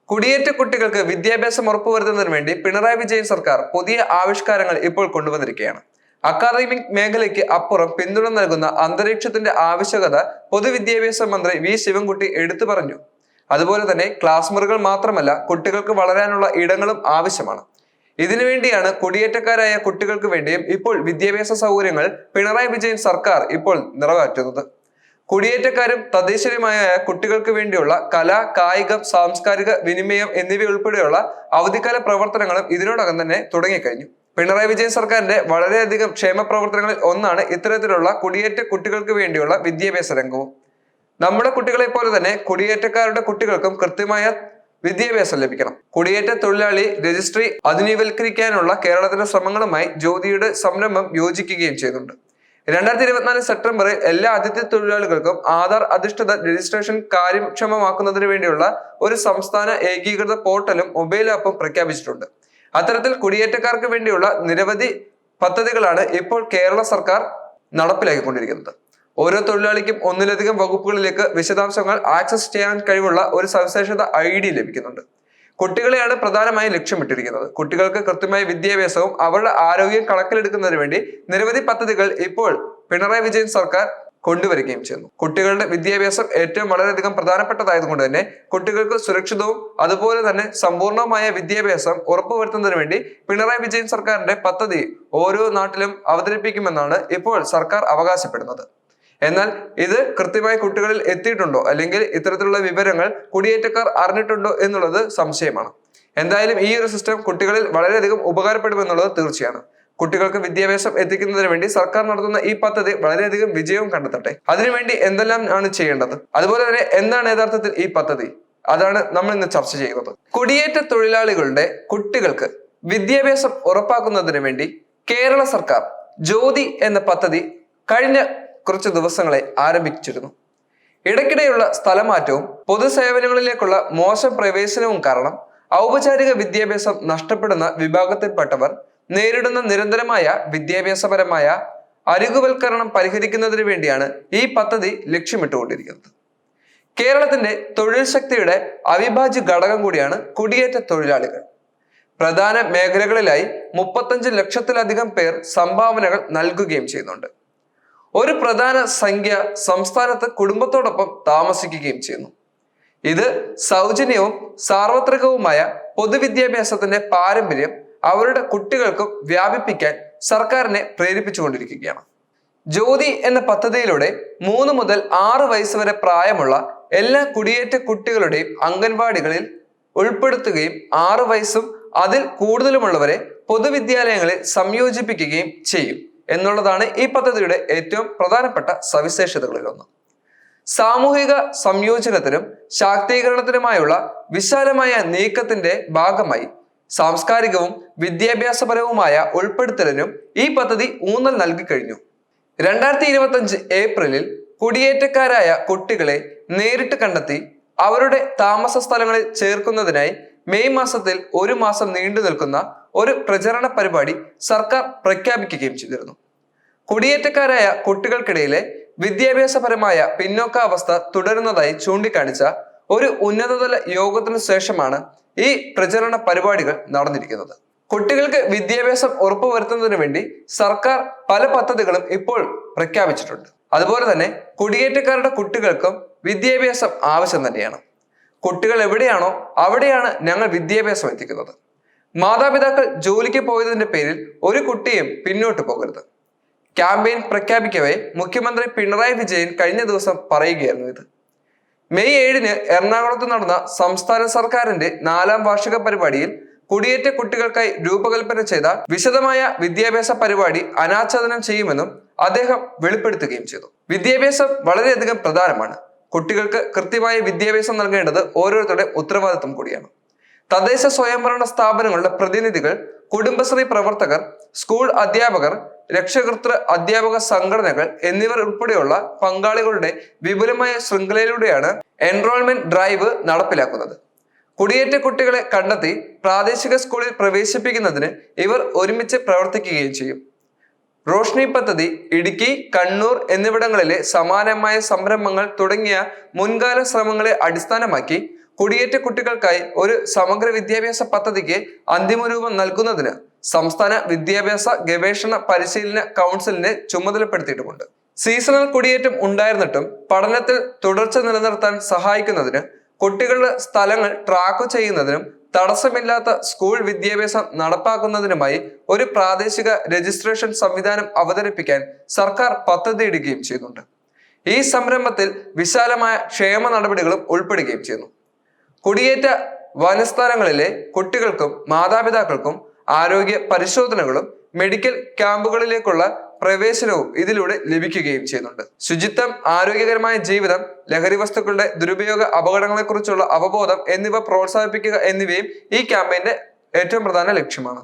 കുടിയേറ്റ കുട്ടികൾക്ക് വിദ്യാഭ്യാസം ഉറപ്പുവരുത്തുന്നതിന് വേണ്ടി പിണറായി വിജയൻ സർക്കാർ പുതിയ ആവിഷ്കാരങ്ങൾ ഇപ്പോൾ കൊണ്ടുവന്നിരിക്കുകയാണ്. അക്കാദമിക് മേഖലയ്ക്ക് അപ്പുറം പിന്തുണ നൽകുന്ന അന്തരീക്ഷത്തിന്റെ ആവശ്യകത പൊതുവിദ്യാഭ്യാസ മന്ത്രി വി ശിവൻകുട്ടി എടുത്തു പറഞ്ഞു. അതുപോലെ തന്നെ ക്ലാസ് മുറികൾ മാത്രമല്ല, കുട്ടികൾക്ക് വളരാനുള്ള ഇടങ്ങളും ആവശ്യമാണ്. ഇതിനുവേണ്ടിയാണ് കുടിയേറ്റക്കാരായ കുട്ടികൾക്ക് വേണ്ടിയും ഇപ്പോൾ വിദ്യാഭ്യാസ സൗകര്യങ്ങൾ പിണറായി വിജയൻ സർക്കാർ ഇപ്പോൾ നിറവേറ്റുന്നത്. കുടിയേറ്റക്കാരും തദ്ദേശീയരുമായ കുട്ടികൾക്ക് വേണ്ടിയുള്ള കല, കായികം, സാംസ്കാരിക വിനിമയം എന്നിവയുൾപ്പെടെയുള്ള അവധിക്കാല പ്രവർത്തനങ്ങളും ഇതിനോടകം തന്നെ തുടങ്ങിക്കഴിഞ്ഞു. പിണറായി വിജയൻ സർക്കാരിന്റെ വളരെയധികം ക്ഷേമ പ്രവർത്തനങ്ങളിൽ ഒന്നാണ് ഇത്തരത്തിലുള്ള കുടിയേറ്റ കുട്ടികൾക്ക് വേണ്ടിയുള്ള വിദ്യാഭ്യാസ രംഗവും. നമ്മുടെ കുട്ടികളെ പോലെ തന്നെ കുടിയേറ്റക്കാരുടെ കുട്ടികൾക്കും കൃത്യമായ വിദ്യാഭ്യാസം ലഭിക്കണം. കുടിയേറ്റ തൊഴിലാളി രജിസ്ട്രി ആധുനികവൽക്കരിക്കാനുള്ള കേരളത്തിന്റെ ശ്രമങ്ങളുമായി ജ്യോതിയുടെ സംരംഭം യോജിക്കുകയും ചെയ്യുന്നുണ്ട്. 2024 സെപ്റ്റംബറിൽ എല്ലാ അതിഥി തൊഴിലാളികൾക്കും ആധാർ അധിഷ്ഠിത രജിസ്ട്രേഷൻ കാര്യക്ഷമമാക്കുന്നതിന് വേണ്ടിയുള്ള ഒരു സംസ്ഥാന ഏകീകൃത പോർട്ടലും മൊബൈൽ ആപ്പും പ്രഖ്യാപിച്ചിട്ടുണ്ട്. അത്തരത്തിൽ കുടിയേറ്റക്കാർക്ക് വേണ്ടിയുള്ള നിരവധി പദ്ധതികളാണ് ഇപ്പോൾ കേരള സർക്കാർ നടപ്പിലാക്കിക്കൊണ്ടിരിക്കുന്നത്. ഓരോ തൊഴിലാളിക്കും ഒന്നിലധികം വകുപ്പുകളിലേക്ക് വിശദാംശങ്ങൾ ആക്സസ് ചെയ്യാൻ കഴിവുള്ള ഒരു സവിശേഷത ID ലഭിക്കുന്നുണ്ട്. കുട്ടികളെയാണ് പ്രധാനമായും ലക്ഷ്യമിട്ടിരിക്കുന്നത്. കുട്ടികൾക്ക് കൃത്യമായ വിദ്യാഭ്യാസവും അവരുടെ ആരോഗ്യം കണക്കിലെടുക്കുന്നതിന് വേണ്ടി നിരവധി പദ്ധതികൾ ഇപ്പോൾ പിണറായി വിജയൻ സർക്കാർ കൊണ്ടുവരികയും ചെയ്യുന്നു. കുട്ടികളുടെ വിദ്യാഭ്യാസം ഏറ്റവും വളരെയധികം പ്രധാനപ്പെട്ടതായതുകൊണ്ട് തന്നെ കുട്ടികൾക്ക് സുരക്ഷിതവും അതുപോലെ തന്നെ സമ്പൂർണമായ വിദ്യാഭ്യാസം ഉറപ്പുവരുത്തുന്നതിന് വേണ്ടി പിണറായി വിജയൻ സർക്കാരിന്റെ പദ്ധതി ഓരോ നാട്ടിലും അവതരിപ്പിക്കുമെന്നാണ് ഇപ്പോൾ സർക്കാർ അവകാശപ്പെടുന്നത്. എന്നാൽ ഇത് കൃത്യമായി കുട്ടികളിൽ എത്തിയിട്ടുണ്ടോ, അല്ലെങ്കിൽ ഇത്തരത്തിലുള്ള വിവരങ്ങൾ കുടിയേറ്റക്കാർ അറിഞ്ഞിട്ടുണ്ടോ എന്നുള്ളത് സംശയമാണ്. എന്തായാലും ഈ ഒരു സിസ്റ്റം കുട്ടികളിൽ വളരെയധികം ഉപകാരപ്പെടുമെന്നുള്ളത് തീർച്ചയാണ്. കുട്ടികൾക്ക് വിദ്യാഭ്യാസം എത്തിക്കുന്നതിന് വേണ്ടി സർക്കാർ നടത്തുന്ന ഈ പദ്ധതി വളരെയധികം വിജയവും കണ്ടെത്തട്ടെ. അതിനുവേണ്ടി എന്തെല്ലാം ആണ് ചെയ്യേണ്ടത്, അതുപോലെ തന്നെ എന്താണ് യഥാർത്ഥത്തിൽ ഈ പദ്ധതി, അതാണ് നമ്മൾ ഇന്ന് ചർച്ച ചെയ്യുന്നത്. കുടിയേറ്റ തൊഴിലാളികളുടെ കുട്ടികൾക്ക് വിദ്യാഭ്യാസം ഉറപ്പാക്കുന്നതിന് വേണ്ടി കേരള സർക്കാർ ജ്യോതി എന്ന പദ്ധതി കഴിഞ്ഞ കുറച്ച് ദിവസങ്ങളെ ആരംഭിച്ചിരുന്നു. ഇടയ്ക്കിടെയുള്ള സ്ഥലമാറ്റവും പൊതുസേവനങ്ങളിലേക്കുള്ള മോശം പ്രവേശനവും കാരണം ഔപചാരിക വിദ്യാഭ്യാസം നഷ്ടപ്പെടുന്ന വിഭാഗത്തിൽപ്പെട്ടവർ നേരിടുന്ന നിരന്തരമായ വിദ്യാഭ്യാസപരമായ അരികുവൽക്കരണം പരിഹരിക്കുന്നതിന് വേണ്ടിയാണ് ഈ പദ്ധതി ലക്ഷ്യമിട്ടുകൊണ്ടിരിക്കുന്നത്. കേരളത്തിന്റെ തൊഴിൽ ശക്തിയുടെ അവിഭാജ്യ ഘടകം കൂടിയാണ് കുടിയേറ്റ തൊഴിലാളികൾ. പ്രധാന മേഖലകളിലായി 35 ലക്ഷത്തിലധികം പേർ സംഭാവനകൾ നൽകുകയും ചെയ്യുന്നുണ്ട്. ഒരു പ്രധാന സംഖ്യ സംസ്ഥാനത്ത് കുടുംബത്തോടൊപ്പം താമസിക്കുകയും ചെയ്യുന്നു. ഇത് സൗജന്യവും സാർവത്രികവുമായ പൊതുവിദ്യാഭ്യാസത്തിന്റെ പാരമ്പര്യം അവരുടെ കുട്ടികൾക്കും വ്യാപിപ്പിക്കാൻ സർക്കാരിനെ പ്രേരിപ്പിച്ചുകൊണ്ടിരിക്കുകയാണ്. ജ്യോതി എന്ന പദ്ധതിയിലൂടെ 3 മുതൽ 6 വയസ്സ് വരെ പ്രായമുള്ള എല്ലാ കുടിയേറ്റ കുട്ടികളുടെയും അംഗൻവാടികളിൽ ഉൾപ്പെടുത്തുകയും 6 വയസ്സും അതിൽ കൂടുതലുമുള്ളവരെ പൊതുവിദ്യാലയങ്ങളിൽ സംയോജിപ്പിക്കുകയും ചെയ്യും എന്നുള്ളതാണ് ഈ പദ്ധതിയുടെ ഏറ്റവും പ്രധാനപ്പെട്ട സവിശേഷതകളിലൊന്ന്. സാമൂഹിക സംയോജനത്തിനും ശാക്തീകരണത്തിനുമായുള്ള വിശാലമായ നീക്കത്തിന്റെ ഭാഗമായി സാംസ്കാരികവും വിദ്യാഭ്യാസപരവുമായ ഉൾപ്പെടുത്തലിനും ഈ പദ്ധതി ഊന്നൽ നൽകി കഴിഞ്ഞു. 2025 ഏപ്രിലിൽ കുടിയേറ്റക്കാരായ കുട്ടികളെ നേരിട്ട് കണ്ടെത്തി അവരുടെ താമസ സ്ഥലങ്ങളിൽ ചേർക്കുന്നതിനായി മെയ് മാസത്തിൽ 1 മാസം നീണ്ടു നിൽക്കുന്ന ഒരു പ്രചരണ പരിപാടി സർക്കാർ പ്രഖ്യാപിക്കുകയും ചെയ്തിരുന്നു. കുടിയേറ്റക്കാരായ കുട്ടികൾക്കിടയിലെ വിദ്യാഭ്യാസപരമായ പിന്നോക്കാവസ്ഥ തുടരുന്നതായി ചൂണ്ടിക്കാണിച്ച ഒരു ഉന്നതതല യോഗത്തിനു ശേഷമാണ് ഈ പ്രചരണ പരിപാടികൾ നടന്നിരിക്കുന്നത്. കുട്ടികൾക്ക് വിദ്യാഭ്യാസം ഉറപ്പുവരുത്തുന്നതിന് വേണ്ടി സർക്കാർ പല പദ്ധതികളും ഇപ്പോൾ പ്രഖ്യാപിച്ചിട്ടുണ്ട്. അതുപോലെ തന്നെ കുടിയേറ്റക്കാരുടെ കുട്ടികൾക്കും വിദ്യാഭ്യാസം ആവശ്യം തന്നെയാണ്. കുട്ടികൾ എവിടെയാണോ അവിടെയാണ് ഞങ്ങൾ വിദ്യാഭ്യാസം എത്തിക്കുന്നത്. മാതാപിതാക്കൾ ജോലിക്ക് പോയതിന്റെ പേരിൽ ഒരു കുട്ടിയും പിന്നോട്ട് പോകരുത്. ക്യാമ്പയിൻ പ്രഖ്യാപിക്കവേ മുഖ്യമന്ത്രി പിണറായി വിജയൻ കഴിഞ്ഞ ദിവസം പറയുകയായിരുന്നു ഇത്. മെയ് 7-ന് എറണാകുളത്ത് നടന്ന സംസ്ഥാന സർക്കാരിന്റെ 4ാം വാർഷിക പരിപാടിയിൽ കുടിയേറ്റ കുട്ടികൾക്കായി രൂപകൽപ്പന ചെയ്ത വിശദമായ വിദ്യാഭ്യാസ പരിപാടി അനാച്ഛാദനം ചെയ്യുമെന്നും അദ്ദേഹം വെളിപ്പെടുത്തുകയും ചെയ്തു. വിദ്യാഭ്യാസം വളരെയധികം പ്രധാനമാണ്. കുട്ടികൾക്ക് കൃത്യമായ വിദ്യാഭ്യാസം നൽകേണ്ടത് ഓരോരുത്തരുടെ ഉത്തരവാദിത്വം കൂടിയാണ്. തദ്ദേശ സ്വയംഭരണ സ്ഥാപനങ്ങളുടെ പ്രതിനിധികൾ, കുടുംബശ്രീ പ്രവർത്തകർ, സ്കൂൾ അധ്യാപകർ, രക്ഷകർതൃ അധ്യാപക സംഘടനകൾ എന്നിവർ ഉൾപ്പെടെയുള്ള പങ്കാളികളുടെ വിപുലമായ ശൃംഖലയിലൂടെയാണ് എൻറോൾമെന്റ് ഡ്രൈവ് നടപ്പിലാക്കുന്നത്. കുടിയേറ്റ കുട്ടികളെ കണ്ടെത്തി പ്രാദേശിക സ്കൂളിൽ പ്രവേശിപ്പിക്കുന്നതിന് ഇവർ ഒരുമിച്ച് പ്രവർത്തിക്കുകയും ചെയ്യും. റോഷ്നി പദ്ധതി, ഇടുക്കി, കണ്ണൂർ എന്നിവിടങ്ങളിലെ സമാനമായ സംരംഭങ്ങൾ തുടങ്ങിയ മുൻകാല ശ്രമങ്ങളെ അടിസ്ഥാനമാക്കി കുടിയേറ്റ കുട്ടികൾക്കായി ഒരു സമഗ്ര വിദ്യാഭ്യാസ പദ്ധതിക്ക് അന്തിമ രൂപം നൽകുന്നതിന് സംസ്ഥാന വിദ്യാഭ്യാസ ഗവേഷണ പരിശീലന കൗൺസിലിനെ ചുമതലപ്പെടുത്തിയിട്ടുമുണ്ട്. സീസണൽ കുടിയേറ്റം ഉണ്ടായിരുന്നിട്ടും പഠനത്തിൽ തുടർച്ച നിലനിർത്താൻ സഹായിക്കുന്നതിന്, കുട്ടികളുടെ സ്ഥലങ്ങൾ ട്രാക്ക് ചെയ്യുന്നതിനും തടസ്സമില്ലാത്ത സ്കൂൾ വിദ്യാഭ്യാസം നടപ്പാക്കുന്നതിനുമായി ഒരു പ്രാദേശിക രജിസ്ട്രേഷൻ സംവിധാനം അവതരിപ്പിക്കാൻ സർക്കാർ പദ്ധതിയിടുകയും ചെയ്യുന്നുണ്ട്. ഈ സംരംഭത്തിൽ വിശാലമായ ക്ഷേമ നടപടികളും ഉൾപ്പെടുകയും ചെയ്യുന്നു. കുടിയേറ്റ വനസ്ഥലങ്ങളിലെ കുട്ടികൾക്കും മാതാപിതാക്കൾക്കും ആരോഗ്യ പരിശോധനകളും മെഡിക്കൽ ക്യാമ്പുകളിലേക്കുള്ള പ്രവേശനവും ഇതിലൂടെ ലഭിക്കുകയും ചെയ്യുന്നുണ്ട്. ശുചിത്വം, ആരോഗ്യകരമായ ജീവിതം, ലഹരി വസ്തുക്കളുടെ ദുരുപയോഗ അപകടങ്ങളെക്കുറിച്ചുള്ള അവബോധം എന്നിവ പ്രോത്സാഹിപ്പിക്കുക എന്നിവയും ഈ ക്യാമ്പയിന്റെ ഏറ്റവും പ്രധാന ലക്ഷ്യമാണ്.